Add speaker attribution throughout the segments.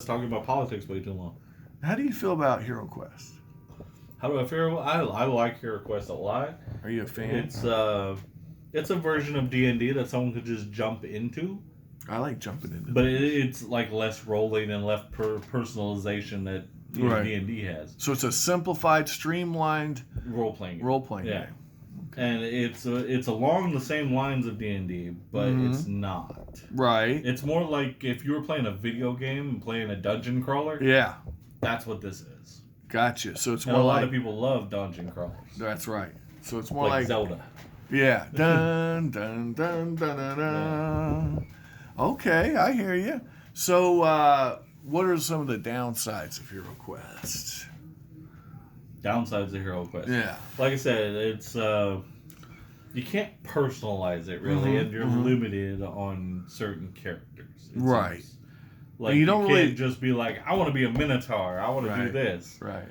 Speaker 1: talking about politics way too long.
Speaker 2: How do you feel about Heroquest?
Speaker 1: How do I feel? I like Heroquest a lot.
Speaker 2: Are you a fan?
Speaker 1: It's a version of D&D that someone could just jump into,
Speaker 2: I like jumping into
Speaker 1: but
Speaker 2: things.
Speaker 1: it's like less rolling and less personalization that
Speaker 2: Right.
Speaker 1: D&D has.
Speaker 2: So it's a simplified, streamlined
Speaker 1: Role playing.
Speaker 2: game.
Speaker 1: And it's along the same lines of D&D, but it's not.
Speaker 2: Right.
Speaker 1: It's more like if you were playing a video game and playing a dungeon crawler.
Speaker 2: Yeah.
Speaker 1: That's what this is.
Speaker 2: Gotcha. So it's
Speaker 1: and
Speaker 2: more
Speaker 1: a lot
Speaker 2: like
Speaker 1: of people love dungeon crawlers.
Speaker 2: That's right. So it's more
Speaker 1: like Zelda.
Speaker 2: Yeah. Dun dun dun dun dun dun. Okay, I hear you. So, what are some of the downsides of HeroQuest?
Speaker 1: Downsides of HeroQuest.
Speaker 2: Yeah.
Speaker 1: Like I said, it's you can't personalize it really, and you're limited on certain characters.
Speaker 2: Right.
Speaker 1: Seems. Like you can't just be like, I want to be a Minotaur. I want to do this.
Speaker 2: Right.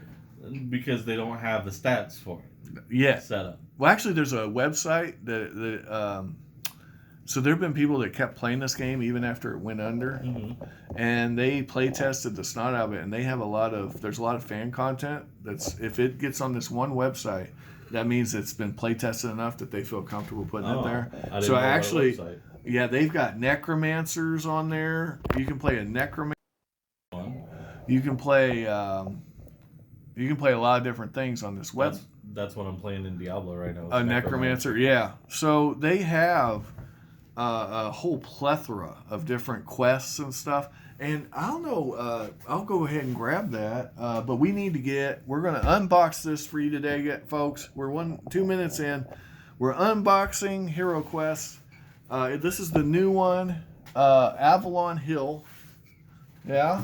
Speaker 1: Because they don't have the stats for it.
Speaker 2: Yeah.
Speaker 1: Set up.
Speaker 2: Well, actually, there's a website that so there have been people that kept playing this game even after it went under, and they play tested the snot out of it, and they have there's a lot of fan content that's, if it gets on this one website, that means it's been play tested enough that they feel comfortable putting it there. So actually, yeah, they've got necromancers on there. You can play a necromancer. You can play a lot of different things on this web.
Speaker 1: That's what I'm playing in Diablo right now.
Speaker 2: A necromancer, yeah. So they have a whole plethora of different quests and stuff. And I don't know, I'll go ahead and grab that. But we're going to unbox this for you today, folks. We're 2 minutes in. We're unboxing HeroQuest. This is the new one, Avalon Hill. Yeah.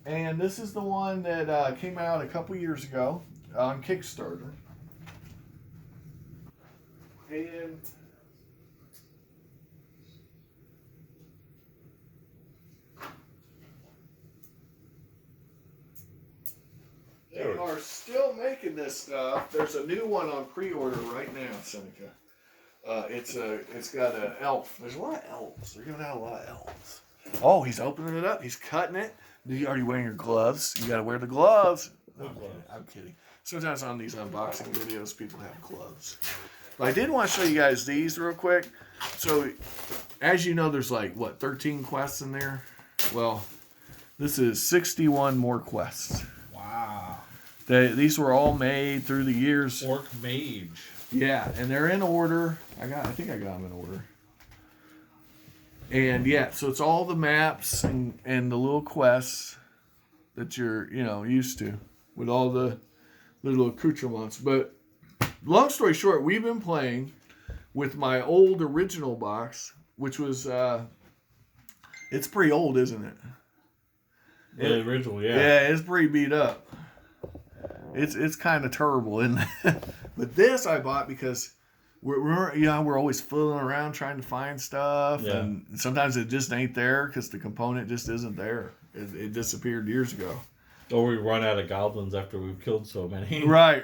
Speaker 2: And this is the one that came out a couple years ago on Kickstarter. And they are still making this stuff. There's a new one on pre-order right now, Seneca. It's got an elf. There's a lot of elves. They're giving out a lot of elves. Oh, he's opening it up. He's cutting it. Are you already wearing your gloves? You got to wear the gloves. I'm kidding. Sometimes on these unboxing videos, people have gloves. But I did want to show you guys these real quick. So, as you know, there's 13 quests in there? Well, this is 61 more quests.
Speaker 1: Wow.
Speaker 2: These were all made through the years.
Speaker 1: Orc Mage.
Speaker 2: Yeah, and they're in order. I think I got them in order. And yeah, so it's all the maps and the little quests that you're, used to with all the little accoutrements. But long story short, we've been playing with my old original box, which was, it's pretty old, isn't it?
Speaker 1: The original, yeah.
Speaker 2: Yeah, it's pretty beat up. It's kind of terrible, isn't it? But this I bought because we're always fooling around trying to find stuff, and sometimes it just ain't there because the component just isn't there. It disappeared years ago.
Speaker 1: Or we run out of goblins after we've killed so many.
Speaker 2: Right,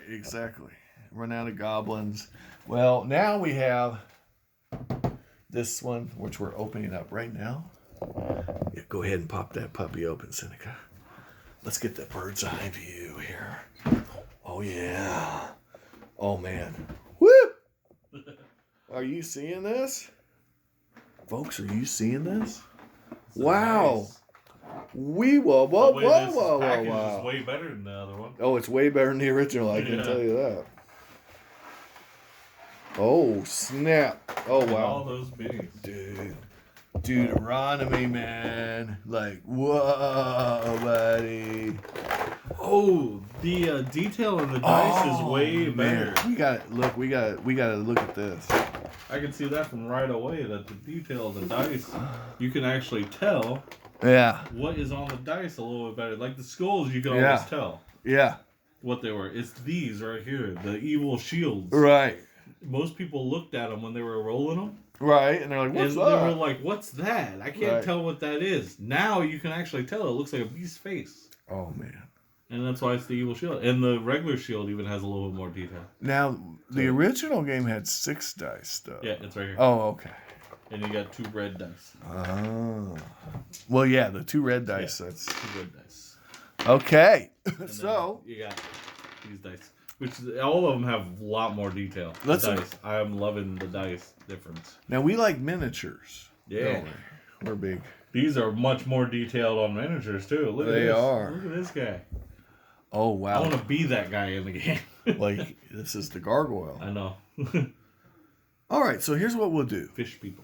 Speaker 2: exactly. Run out of goblins. Well, now we have this one, which we're opening up right now. Yeah, go ahead and pop that puppy open, Seneca. Let's get the bird's eye view here. Oh, yeah. Oh, man. Whoop! Are you seeing this? Folks, are you seeing this? Wow.
Speaker 1: Nice.
Speaker 2: Whoa.
Speaker 1: It's way better than the other one.
Speaker 2: Oh, it's way better than the original, I can tell you that. Oh, snap. Oh, wow.
Speaker 1: All those minis.
Speaker 2: Deuteronomy, man. Whoa, buddy.
Speaker 1: Oh, the detail in the dice is way better.
Speaker 2: We gotta look at this.
Speaker 1: I can see that from right away, that the detail of the dice, you can actually tell what is on the dice a little bit better. Like the skulls, you can always tell what they were. It's these right here, the evil shields.
Speaker 2: Right.
Speaker 1: Most people looked at them when they were rolling them.
Speaker 2: Right, and they're like, what's that?
Speaker 1: They were like, what's that? I can't tell what that is. Now you can actually tell. It looks like a beast's face.
Speaker 2: Oh, man.
Speaker 1: And that's why it's the evil shield. And the regular shield even has a little bit more detail.
Speaker 2: Now, the original game had 6 dice, though.
Speaker 1: Yeah, it's right here.
Speaker 2: Oh, okay.
Speaker 1: And you got 2 red dice.
Speaker 3: Oh. Well, yeah, the 2 red dice. That's
Speaker 1: 2 red dice.
Speaker 3: Okay. So
Speaker 1: you got these dice, which all of them have a lot more detail. Dice. I'm loving the dice difference.
Speaker 3: Now we like miniatures.
Speaker 1: Yeah,
Speaker 3: we're big.
Speaker 1: These are much more detailed on miniatures too. Look at this. They are. Look at this guy.
Speaker 3: Oh wow!
Speaker 1: I want to be that guy in the game.
Speaker 3: Like this is the gargoyle.
Speaker 1: I know.
Speaker 3: All right, so here's what we'll do.
Speaker 1: Fish people.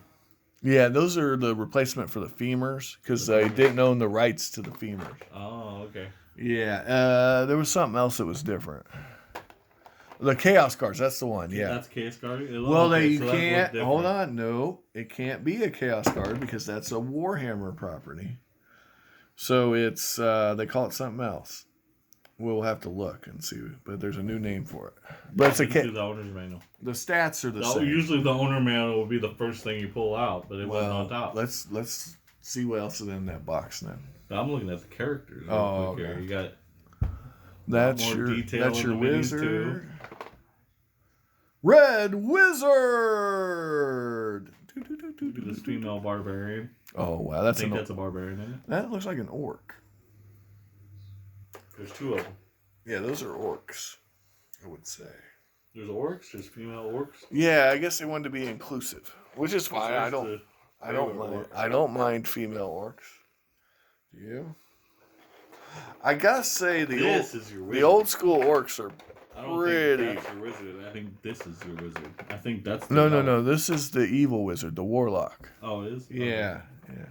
Speaker 3: Yeah, those are the replacement for the femurs because they didn't own the rights to the femurs.
Speaker 1: Oh, okay.
Speaker 3: Yeah, there was something else that was different. The Chaos cards, that's the one. Yeah,
Speaker 1: that's Chaos card.
Speaker 3: Well, you can't. Hold on, no, it can't be a Chaos card because that's a Warhammer property. So it's they call it something else. We'll have to look and see, but there's a new name for it. But it's
Speaker 1: the owner's manual.
Speaker 3: The stats are the same.
Speaker 1: Usually, the owner manual will be the first thing you pull out, but it wasn't on top.
Speaker 3: Let's see what else is in that box then.
Speaker 1: I'm looking at the characters.
Speaker 3: Oh, okay.
Speaker 1: You got
Speaker 3: that's your wizard. Too. Red Wizard.
Speaker 1: This female barbarian.
Speaker 3: Oh wow, that's
Speaker 1: that's a barbarian, isn't it?
Speaker 3: That looks like an orc.
Speaker 1: There's 2 of them.
Speaker 3: Yeah, those are orcs, I would say.
Speaker 1: There's orcs, just female orcs.
Speaker 3: Yeah, I guess they wanted to be inclusive, which is fine. I don't mind female orcs. Do you? I gotta say the old school orcs are pretty.
Speaker 1: Think that's your wizard. I think this is your wizard. I think that's
Speaker 3: no. This is the evil wizard, the warlock.
Speaker 1: Oh, it is.
Speaker 3: Yeah, okay. Yeah.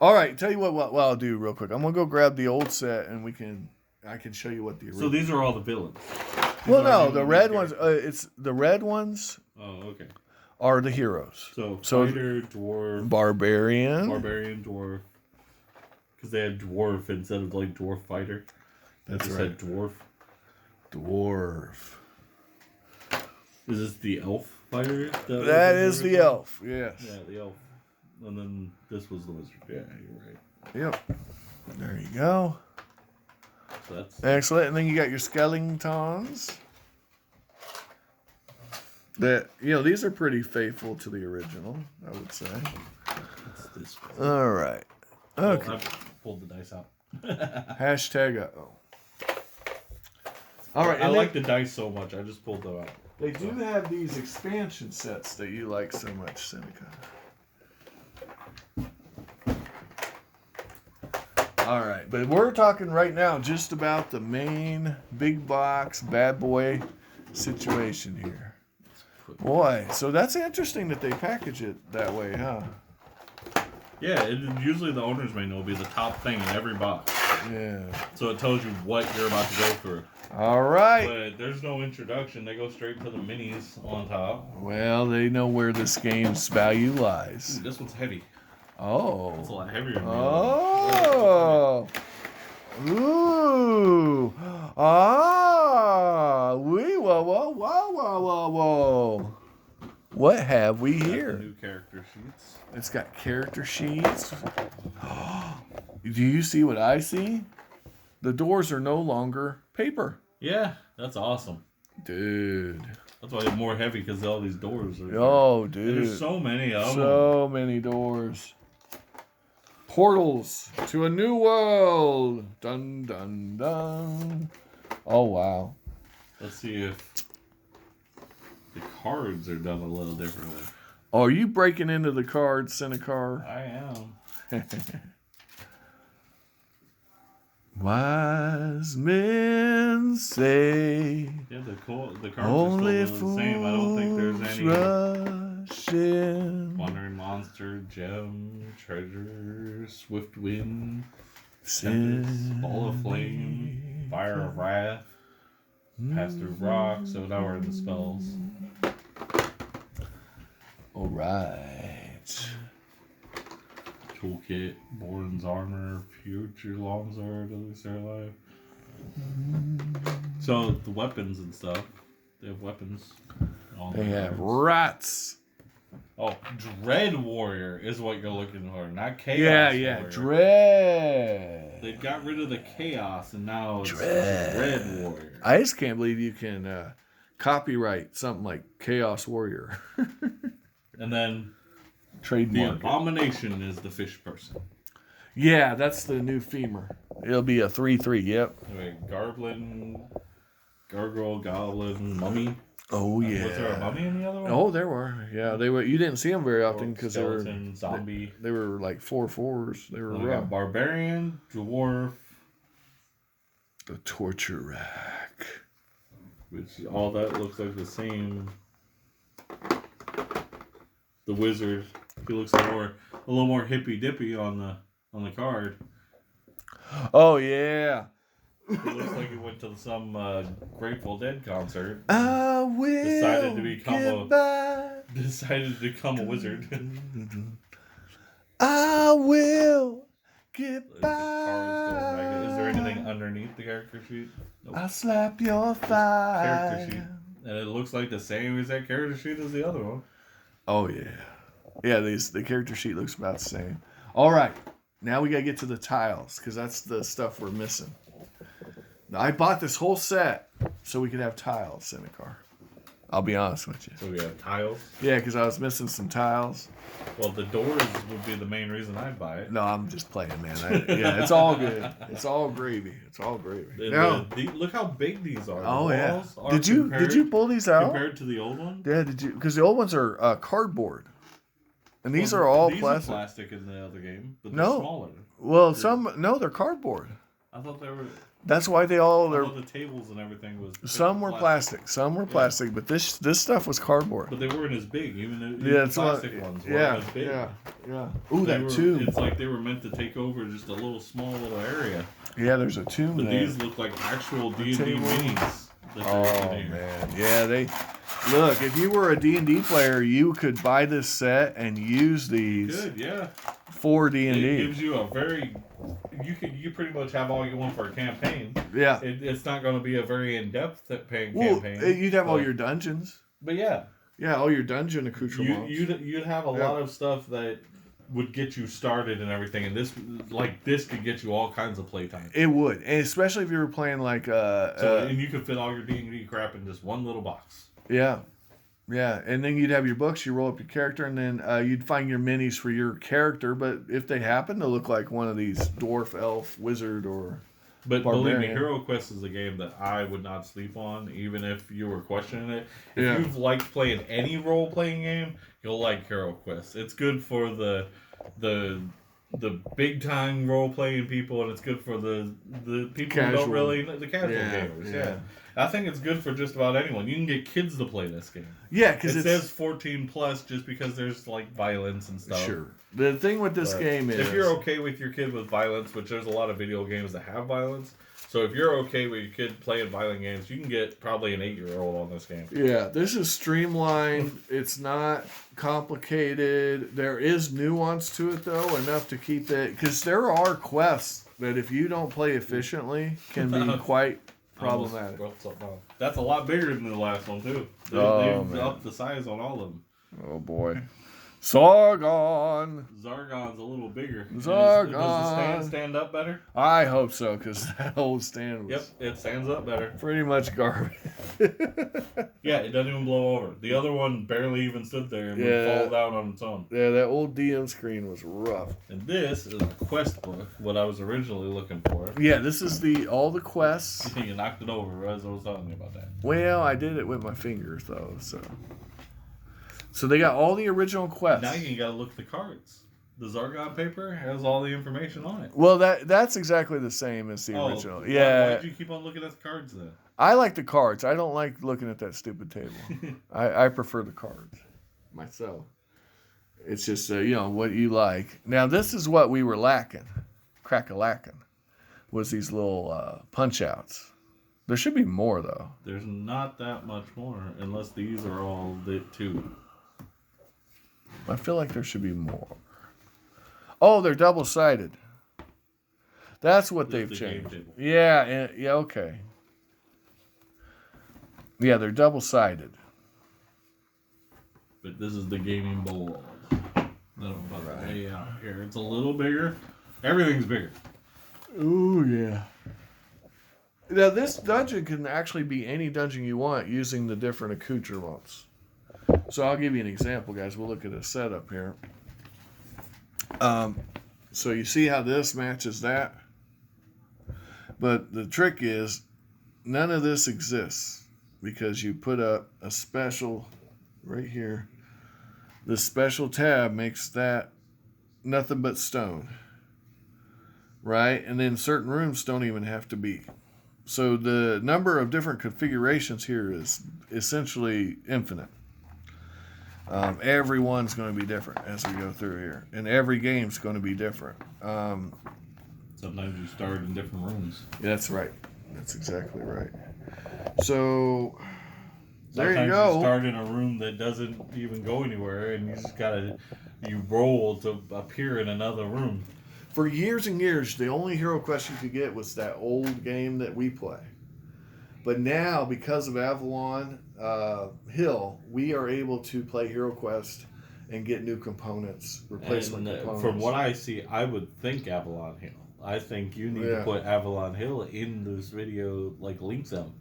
Speaker 3: All right, tell you what I'll do real quick. I'm gonna go grab the old set and I can show you what the original.
Speaker 1: So these are all the villains.
Speaker 3: Well, no, the red ones. It's the red ones.
Speaker 1: Oh, okay.
Speaker 3: Are the heroes?
Speaker 1: So fighter, dwarf,
Speaker 3: barbarian,
Speaker 1: dwarf. Because they had dwarf instead of like dwarf fighter.
Speaker 3: That's right.
Speaker 1: Said dwarf. Is this the elf fighter?
Speaker 3: That is the elf. Yes.
Speaker 1: Yeah, the elf. And then this was the wizard. Yeah, you're right.
Speaker 3: Yep. There you go.
Speaker 1: So that's
Speaker 3: excellent. And then you got your skeletons. These are pretty faithful to the original, I would say.
Speaker 1: It's this one.
Speaker 3: All right. Okay.
Speaker 1: I pulled the dice out.
Speaker 3: Hashtag All right.
Speaker 1: I like the dice so much. I just pulled them out.
Speaker 3: They do have these expansion sets that you like so much, Seneca. All right, but we're talking right now just about the main big box bad boy situation here. Boy, so that's interesting that they package it that way, huh?
Speaker 1: Yeah, usually the owner's manual will be the top thing in every box.
Speaker 3: Yeah.
Speaker 1: So it tells you what you're about to go through.
Speaker 3: All right.
Speaker 1: But there's no introduction. They go straight to the minis on top.
Speaker 3: Well, they know where this game's value lies.
Speaker 1: Ooh, this one's heavy.
Speaker 3: Oh.
Speaker 1: It's a lot heavier than
Speaker 3: oh. Ooh. Ah. Whoa. What have we here?
Speaker 1: New character sheets.
Speaker 3: It's got character sheets. Do you see what I see? The doors are no longer paper.
Speaker 1: Yeah, that's awesome.
Speaker 3: Dude.
Speaker 1: That's why they're more heavy, because all these doors are.
Speaker 3: Oh, dude.
Speaker 1: And there's so many of them.
Speaker 3: So many doors. Portals to a new world. Dun, dun, dun. Oh, wow.
Speaker 1: Let's see if the cards are done a little differently.
Speaker 3: Oh, are you breaking into the cards, Senecar?
Speaker 1: I am.
Speaker 3: Wise men say.
Speaker 1: Yeah, the cards are still the same. I don't think there's any. Wandering monster, gem, treasure, swift wind, tempest, ball of flame, fire of wrath, pass through rock. So now we're in the spells.
Speaker 3: All right.
Speaker 1: Toolkit, Born's armor, future longsword, at least they're alive. So the weapons and stuff, they have weapons.
Speaker 3: They have rats.
Speaker 1: Oh, Dread Warrior is what you're looking for, not Chaos Warrior.
Speaker 3: Dread.
Speaker 1: They got rid of the Chaos and now it's Dread Warrior.
Speaker 3: I just can't believe you can copyright something like Chaos Warrior.
Speaker 1: And then
Speaker 3: Trademark.
Speaker 1: The Abomination is the fish person.
Speaker 3: Yeah, that's the new femur. It'll be a 3/3. Yep.
Speaker 1: Garblin, Gargoyle, Goblin, Mummy.
Speaker 3: Oh yeah.
Speaker 1: Was there a mummy in the other one?
Speaker 3: Oh, there were. Yeah, they were. You didn't see them very often because they were
Speaker 1: zombie.
Speaker 3: They were like 4/4s. They were
Speaker 1: got barbarian, dwarf,
Speaker 3: the torture rack.
Speaker 1: Which all that looks like the same. The wizard. He looks a little more hippy dippy on the card.
Speaker 3: Oh yeah.
Speaker 1: It looks like he went to some Grateful Dead concert.
Speaker 3: I will
Speaker 1: decided to become a wizard.
Speaker 3: I will get by.
Speaker 1: Is there anything underneath the character sheet?
Speaker 3: Nope. I'll slap your thigh.
Speaker 1: Character sheet, and it looks like the same exact character sheet as the other one.
Speaker 3: Oh yeah, yeah. The character sheet looks about the same. All right, now we gotta get to the tiles because that's the stuff we're missing. I bought this whole set so we could have tiles in the car. I'll be honest with you.
Speaker 1: So we have tiles?
Speaker 3: Yeah, because I was missing some tiles.
Speaker 1: Well, the doors would be the main reason I'd buy it.
Speaker 3: No, I'm just playing, man. Yeah, it's all good. It's all gravy. It's all gravy.
Speaker 1: Look how big these are.
Speaker 3: Oh, yeah. Did you pull these out?
Speaker 1: Compared to the old one?
Speaker 3: Yeah, did you? Because the old ones are cardboard. And these are all plastic.
Speaker 1: These are plastic in the other game, but they're smaller.
Speaker 3: Well, they're cardboard.
Speaker 1: I thought they were...
Speaker 3: That's why they all are.
Speaker 1: The tables and everything was.
Speaker 3: Some were plastic. Some were plastic, but this stuff was cardboard.
Speaker 1: But they weren't as big. Even the plastic ones weren't as big.
Speaker 3: Yeah. Ooh, that tomb.
Speaker 1: It's like they were meant to take over just a small little area.
Speaker 3: Yeah, there's a tomb
Speaker 1: but
Speaker 3: there.
Speaker 1: These look like actual D&D minis.
Speaker 3: Oh man, yeah. Look. If you were a D&D player, you could buy this set and use these.
Speaker 1: Good, yeah.
Speaker 3: For D&D.
Speaker 1: It gives you a very. You pretty much have all you want for a campaign.
Speaker 3: Yeah.
Speaker 1: It's not going to be a very in-depth campaign.
Speaker 3: You'd have all your dungeons.
Speaker 1: But yeah.
Speaker 3: Yeah, all your dungeon accoutrements.
Speaker 1: You'd have a lot of stuff that would get you started and everything, and this could get you all kinds of playtime.
Speaker 3: It would, and especially if you were playing like
Speaker 1: and you could fit all your D&D crap in just one little box. Yeah.
Speaker 3: Yeah, and then you'd have your books, you roll up your character, and then you'd find your minis for your character, but if they happen to look like one of these dwarf, elf, wizard, or
Speaker 1: But barbarian. Believe me, HeroQuest is a game that I would not sleep on, even if you were questioning it. If you've liked playing any role-playing game, you'll like HeroQuest. It's good for the big-time role-playing people, and it's good for the people who don't really... The casual gamers, yeah. I think it's good for just about anyone. You can get kids to play this game.
Speaker 3: Yeah, because
Speaker 1: it says 14 plus just because there's like violence and stuff.
Speaker 3: Sure. The thing with this game is,
Speaker 1: if you're okay with your kid with violence, which there's a lot of video games that have violence, so if you're okay with your kid playing violent games, you can get probably an 8-year-old on this game.
Speaker 3: Yeah, this is streamlined. It's not complicated. There is nuance to it though, enough to keep it, because there are quests that if you don't play efficiently can be quite problematic.
Speaker 1: That's a lot bigger than the last one too. They've upped the size on all of them.
Speaker 3: Oh boy. Zargon's
Speaker 1: a little bigger.
Speaker 3: Does
Speaker 1: the stand up better?
Speaker 3: I hope so, because that old stand was...
Speaker 1: Yep, it stands up better.
Speaker 3: Pretty much garbage.
Speaker 1: Yeah, it doesn't even blow over. The other one barely even stood there and would fall down on its own.
Speaker 3: Yeah, that old DM screen was rough.
Speaker 1: And this is a quest book, what I was originally looking for.
Speaker 3: Yeah, this is all the quests.
Speaker 1: You knocked it over as I was telling you about that.
Speaker 3: Well, I did it with my fingers, though, So they got all the original quests.
Speaker 1: Now you gotta look at the cards. The Zargon paper has all the information on it.
Speaker 3: Well, that's exactly the same as the original. Yeah.
Speaker 1: Why did you keep on looking at the cards then?
Speaker 3: I like the cards. I don't like looking at that stupid table. I prefer the cards myself. It's just what you like. Now this is what we were lacking, crack-a-lacking, was these little punch outs. There should be more though.
Speaker 1: There's not that much more unless these are all lit too.
Speaker 3: I feel like there should be more. Oh, they're double-sided. That's what they've changed. Yeah, okay. Yeah, they're double-sided.
Speaker 1: But this is the gaming bowl. Way out here. It's a little bigger. Everything's bigger.
Speaker 3: Ooh, yeah. Now, this dungeon can actually be any dungeon you want using the different accoutrements. So I'll give you an example, guys. We'll look at a setup here. So you see how this matches that? But the trick is, none of this exists because you put up a special right here. The special tab makes that nothing but stone. Right? And then certain rooms don't even have to be. So the number of different configurations here is essentially infinite. Everyone's going to be different as we go through here. And every game's going to be different.
Speaker 1: Sometimes you start in different rooms.
Speaker 3: That's right. That's exactly right. So, there
Speaker 1: Sometimes
Speaker 3: you go.
Speaker 1: You start in a room that doesn't even go anywhere, and you just you roll to appear in another room.
Speaker 3: For years and years, the only Heroquest you could get was that old game that we play. But now, because of Avalon Hill, we are able to play Heroquest and get new components, replacement components.
Speaker 1: From what I see, I would think Avalon Hill. I think you need to put Avalon Hill in this video, like link them.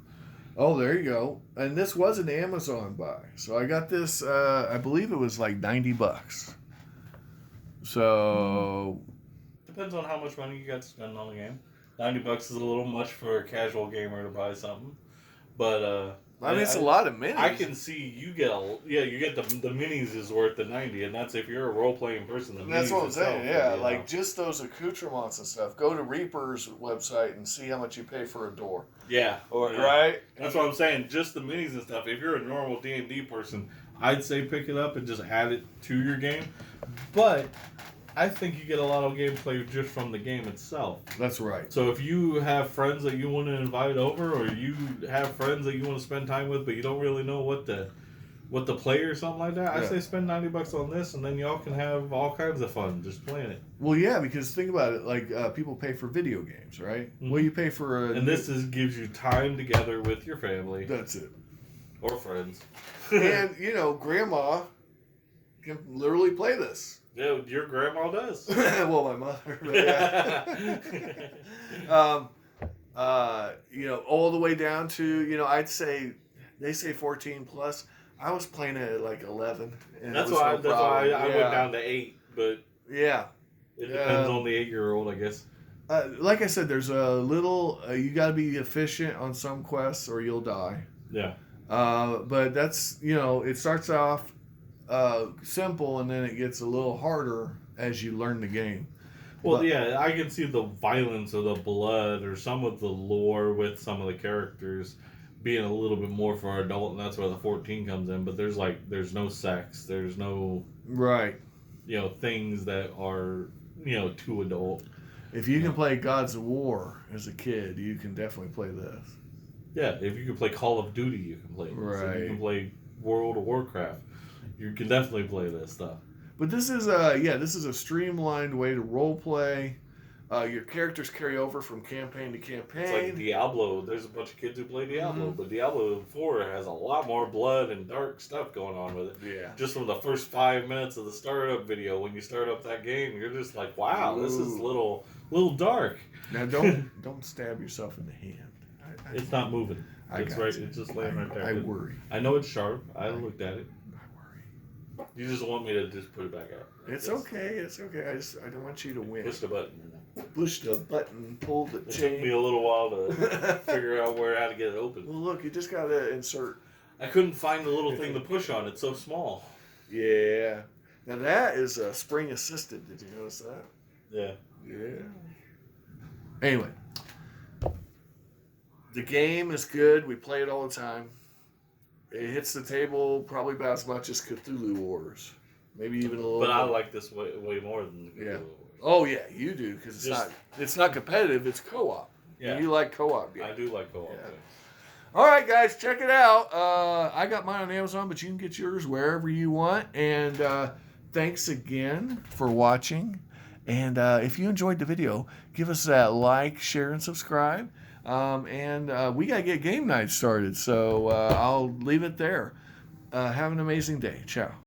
Speaker 3: Oh, there you go. And this was an Amazon buy. So I got this, I believe it was like $90. So...
Speaker 1: Depends on how much money you got to spend on the game. $90 is a little much for a casual gamer to buy something, but
Speaker 3: I mean, it's a lot of minis.
Speaker 1: I can see you get the minis is worth the $90, and that's if you're a role playing person.
Speaker 3: That's what I'm saying. Yeah, like just those accoutrements and stuff. Go to Reaper's website and see how much you pay for a door.
Speaker 1: Yeah,
Speaker 3: right.
Speaker 1: That's what I'm saying. Just the minis and stuff. If you're a normal D&D person, I'd say pick it up and just add it to your game, but I think you get a lot of gameplay just from the game itself.
Speaker 3: That's right.
Speaker 1: So if you have friends that you want to invite over, or you have friends that you want to spend time with, but you don't really know what to play or something like that, I say spend $90 on this, and then y'all can have all kinds of fun just playing it.
Speaker 3: Well, yeah, because think about it. Like people pay for video games, right? Mm-hmm. Well, you pay for
Speaker 1: this gives you time together with your family.
Speaker 3: That's it.
Speaker 1: Or friends.
Speaker 3: And grandma can literally play this.
Speaker 1: Yeah, your grandma does.
Speaker 3: Well, my mother. All the way down to, I'd say, they say 14 plus. I was playing it at like 11. And
Speaker 1: that's why I went down to 8, but
Speaker 3: yeah,
Speaker 1: it depends on the 8-year-old, I guess.
Speaker 3: Like I said, there's a little, you got to be efficient on some quests or you'll die.
Speaker 1: Yeah.
Speaker 3: But that's, it starts off simple, and then it gets a little harder as you learn the game.
Speaker 1: Well, yeah, I can see the violence or the blood or some of the lore with some of the characters being a little bit more for adult, and that's where the 14 comes in. But there's no sex, there's no things that are too adult.
Speaker 3: If you can play Gods of War as a kid, you can definitely play this.
Speaker 1: Yeah, if you can play Call of Duty, you can play this.
Speaker 3: Right.
Speaker 1: If you can play World of Warcraft, you can definitely play this stuff.
Speaker 3: But this is a streamlined way to role play. Your characters carry over from campaign to campaign.
Speaker 1: It's like Diablo. There's a bunch of kids who play Diablo, but Diablo 4 has a lot more blood and dark stuff going on with it.
Speaker 3: Yeah.
Speaker 1: Just from the first 5 minutes of the startup video, when you start up that game, you're just like, wow, this is a little dark.
Speaker 3: Now don't stab yourself in the hand.
Speaker 1: It's not moving. It's just laying right there.
Speaker 3: I worry.
Speaker 1: I know it's sharp. I looked at it. You just want me to just put it back out.
Speaker 3: It's okay. I don't want you to win.
Speaker 1: Push the button.
Speaker 3: Push the button. Pull the chain.
Speaker 1: It took me a little while to figure out how to get it open.
Speaker 3: Well, look, you just gotta insert.
Speaker 1: I couldn't find the little thing to push on. It's so small.
Speaker 3: Yeah. Now that is spring assisted. Did you notice that?
Speaker 1: Yeah.
Speaker 3: Yeah. Anyway, the game is good. We play it all the time. It hits the table probably about as much as Cthulhu Wars. Maybe even a little
Speaker 1: But
Speaker 3: more.
Speaker 1: I like this way more than Cthulhu Wars.
Speaker 3: Oh, yeah, you do, because it's not competitive, it's co-op.
Speaker 1: Yeah.
Speaker 3: And you like co-op games.
Speaker 1: I do like co-op
Speaker 3: Yeah.
Speaker 1: games.
Speaker 3: All right, guys, check it out. I got mine on Amazon, but you can get yours wherever you want. And thanks again for watching. And if you enjoyed the video, give us that like, share, and subscribe. And we got to get game night started, so I'll leave it there. Have an amazing day. Ciao.